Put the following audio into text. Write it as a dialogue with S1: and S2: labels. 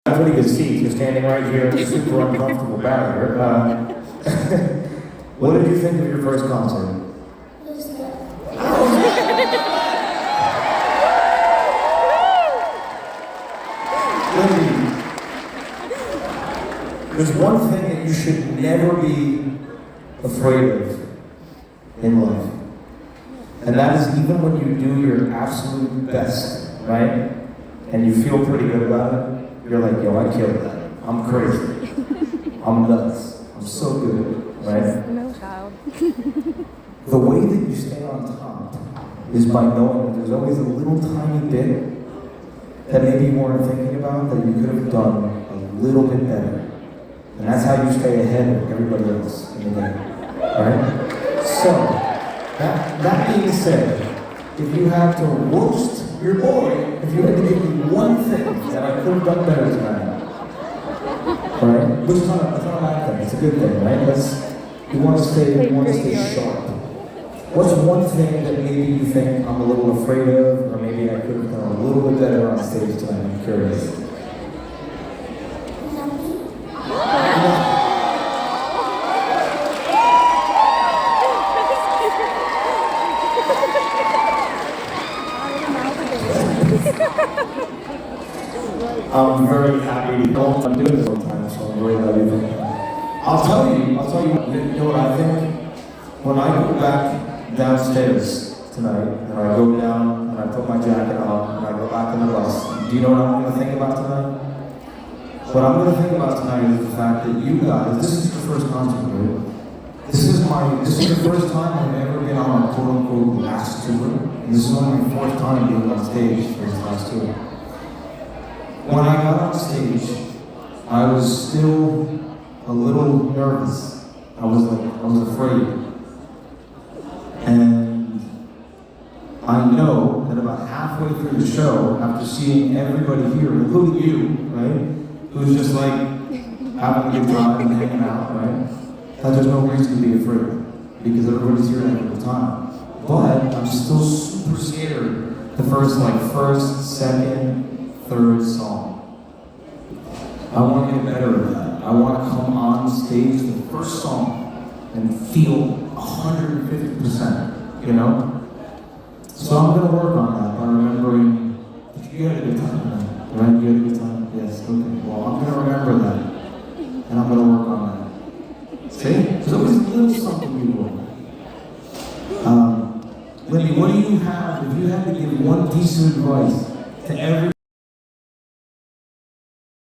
S1: Pretty good seat. You're standing right here in a super uncomfortable barrier. What did you think of your first concert? Lindy, there's one thing that you should never be afraid of in life. And that is even when you do your absolute best, right? And you feel pretty good about it. You're like, yo, I killed that. I'm crazy. I'm nuts. I'm so good, right?
S2: No child.
S1: The way that you stay on top is by knowing that there's always a little tiny bit that maybe you weren't thinking about that you could have done a little bit better. And that's how you stay ahead of everybody else in the game, right? So, that being said, if you have to roast your boy, if you had to give me one thing that I could have done better tonight, right? Which is not a bad thing, it's a good thing, right? You want to stay sharp. What's one thing that maybe you think I'm a little afraid of, or maybe I could have done a little bit better on stage tonight? I'm curious. I'm very happy to know I'm doing this all the time, so I'm very happy for that. I'll tell you, you know what I think? When I go back downstairs tonight, and I go down, and I put my jacket on, and I go back in the bus, do you know what I'm going to think about tonight? What I'm going to think about tonight is the fact that you guys, this is your first concert, right? This is the first time I've ever been on a quote-unquote last tour, and this is only my fourth time being on stage for this last tour. When I got on stage, I was still a little nervous. I was afraid. And I know that about halfway through the show, after seeing everybody here, including you, right, who's just like having a good time and hanging out, right, that there's no reason to be afraid because everybody's here having a good time. But I'm still super scared the first, second, third song. I want to get better at that. I want to come on stage the first song and feel 150%, you know? So I'm going to work on that by remembering, you had a good time tonight, right? You had a good time? Yes, okay. Well, I'm going to remember that, and I'm going to work on that. See? There's always a little something you will. Lindy, what do you have, if you had to give one piece of advice to every